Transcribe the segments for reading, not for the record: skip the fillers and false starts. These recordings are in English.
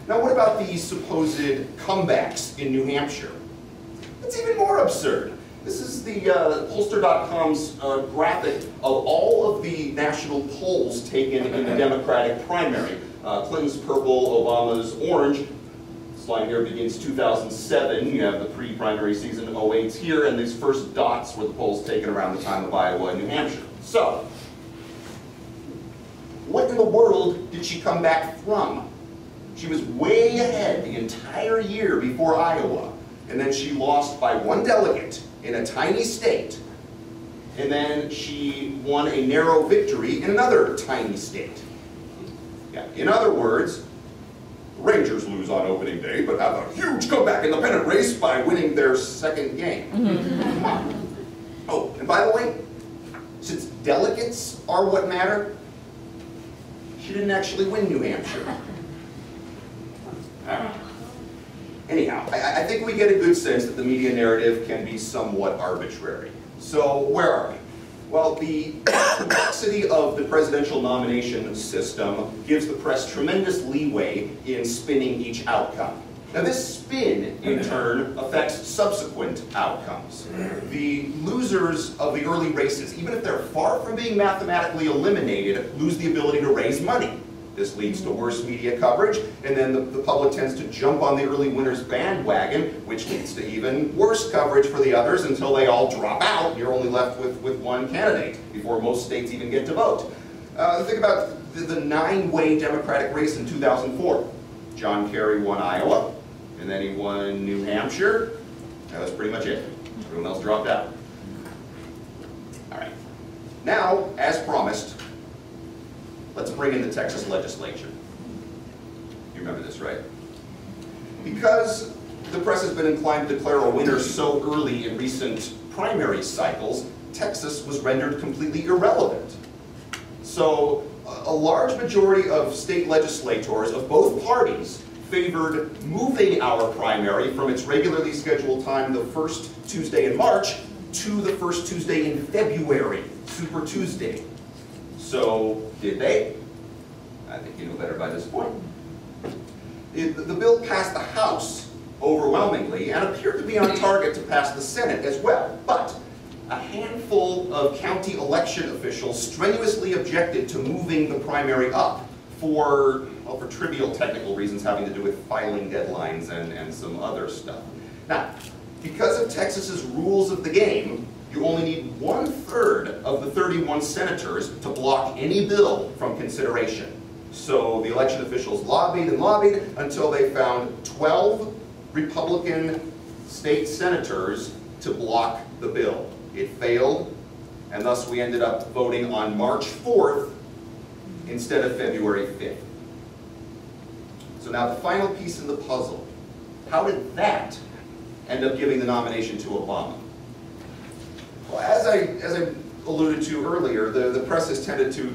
Now what about these supposed comebacks in New Hampshire? It's even more absurd. This is the pollster.com's graphic of all of the national polls taken in the Democratic primary. Clinton's purple, Obama's orange. This line here begins 2007. You have the pre-primary season 08 here, and these first dots were the polls taken around the time of Iowa and New Hampshire. So, what in the world did she come back from? She was way ahead the entire year before Iowa, and then she lost by 1 delegate in a tiny state, and then she won a narrow victory in another tiny state. Yeah, in other words, Rangers lose on opening day, but have a huge comeback in the pennant race by winning their second game. Oh, and by the way, since delegates are what matter, she didn't actually win New Hampshire. Anyhow, I think we get a good sense that the media narrative can be somewhat arbitrary. So, where are we? Well, the complexity of the presidential nomination system gives the press tremendous leeway in spinning each outcome. Now this spin, in turn, affects subsequent outcomes. The losers of the early races, even if they're far from being mathematically eliminated, lose the ability to raise money. This leads to worse media coverage, and then the public tends to jump on the early winners bandwagon, which leads to even worse coverage for the others until they all drop out and you're only left with one candidate before most states even get to vote. Think about the 9-way Democratic race in 2004. John Kerry won Iowa, and then he won New Hampshire. That was pretty much it. Everyone else dropped out. All right. Now, as promised, let's bring in the Texas Legislature. You remember this, right? Because the press has been inclined to declare a winner so early in recent primary cycles, Texas was rendered completely irrelevant. So a large majority of state legislators of both parties favored moving our primary from its regularly scheduled time the first Tuesday in March to the first Tuesday in February, Super Tuesday. So, did they? I think you know better by this point. The bill passed the House overwhelmingly and appeared to be on target to pass the Senate as well. But a handful of county election officials strenuously objected to moving the primary up for trivial technical reasons having to do with filing deadlines and some other stuff. Now, because of Texas's rules of the game, you only need 1/3 of the 31 senators to block any bill from consideration. So the election officials lobbied and lobbied until they found 12 Republican state senators to block the bill. It failed, and thus we ended up voting on March 4th instead of February 5th. So now the final piece in the puzzle. How did that end up giving the nomination to Obama? Well, as I alluded to earlier, the press has tended to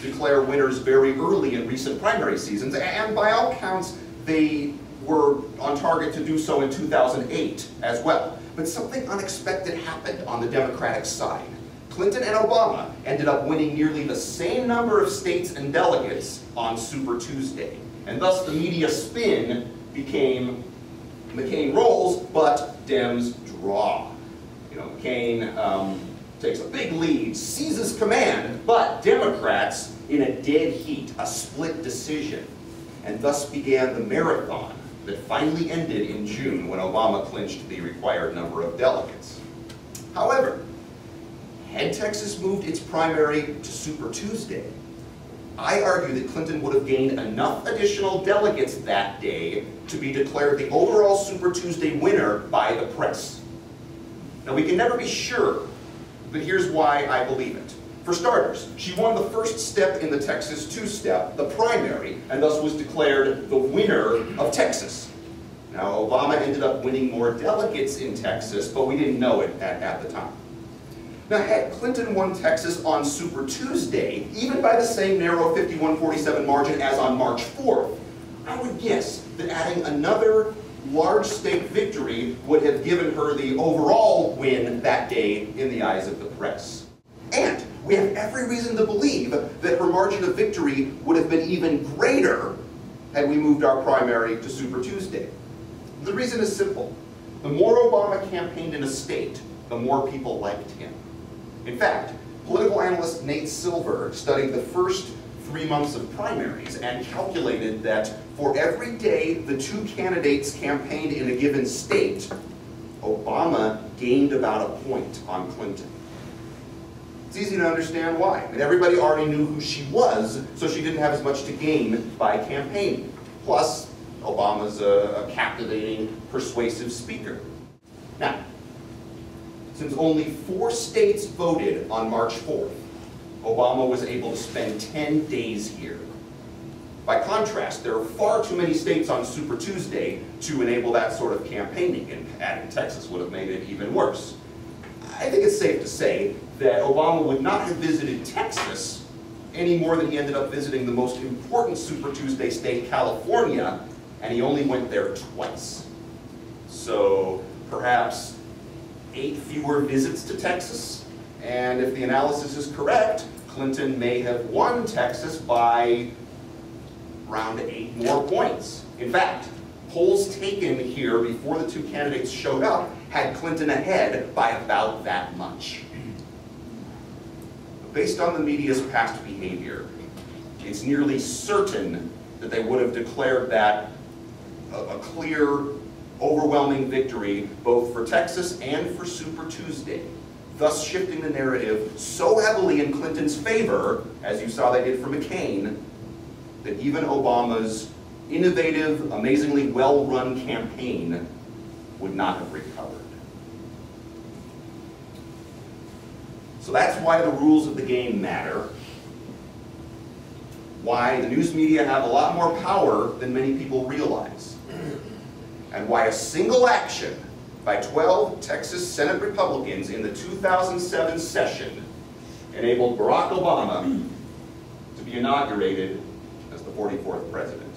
declare winners very early in recent primary seasons, and by all counts, they were on target to do so in 2008 as well. But something unexpected happened on the Democratic side. Clinton and Obama ended up winning nearly the same number of states and delegates on Super Tuesday, and thus the media spin became McCain rolls, but Dems draw. You know, McCain takes a big lead, seizes command, but Democrats in a dead heat, a split decision, and thus began the marathon that finally ended in June when Obama clinched the required number of delegates. However, had Texas moved its primary to Super Tuesday, I argue that Clinton would have gained enough additional delegates that day to be declared the overall Super Tuesday winner by the press. Now, we can never be sure, but here's why I believe it. For starters, she won the first step in the Texas two-step, the primary, and thus was declared the winner of Texas. Now, Obama ended up winning more delegates in Texas, but we didn't know it at the time. Now, had Clinton won Texas on Super Tuesday, even by the same narrow 51-47 margin as on March 4th, I would guess that adding another large state victory would have given her the overall win that day in the eyes of the press. And we have every reason to believe that her margin of victory would have been even greater had we moved our primary to Super Tuesday. The reason is simple. The more Obama campaigned in a state, the more people liked him. In fact, political analyst Nate Silver studied the first 3 months of primaries and calculated that for every day the two candidates campaigned in a given state, Obama gained about a point on Clinton. It's easy to understand why. And everybody already knew who she was, so she didn't have as much to gain by campaigning. Plus, Obama's a captivating, persuasive speaker. Now, since only 4 states voted on March 4th, Obama was able to spend 10 days here. By contrast, there are far too many states on Super Tuesday to enable that sort of campaigning, and adding Texas would have made it even worse. I think it's safe to say that Obama would not have visited Texas any more than he ended up visiting the most important Super Tuesday state, California, and he only went there twice. So perhaps 8 fewer visits to Texas, and if the analysis is correct, Clinton may have won Texas by around 8 more points. In fact, polls taken here before the two candidates showed up had Clinton ahead by about that much. Based on the media's past behavior, it's nearly certain that they would have declared that a clear, overwhelming victory both for Texas and for Super Tuesday, thus shifting the narrative so heavily in Clinton's favor, as you saw they did for McCain, that even Obama's innovative, amazingly well-run campaign would not have recovered. So that's why the rules of the game matter, why the news media have a lot more power than many people realize, and why a single action by 12 Texas Senate Republicans in the 2007 session enabled Barack Obama to be inaugurated as the 44th president.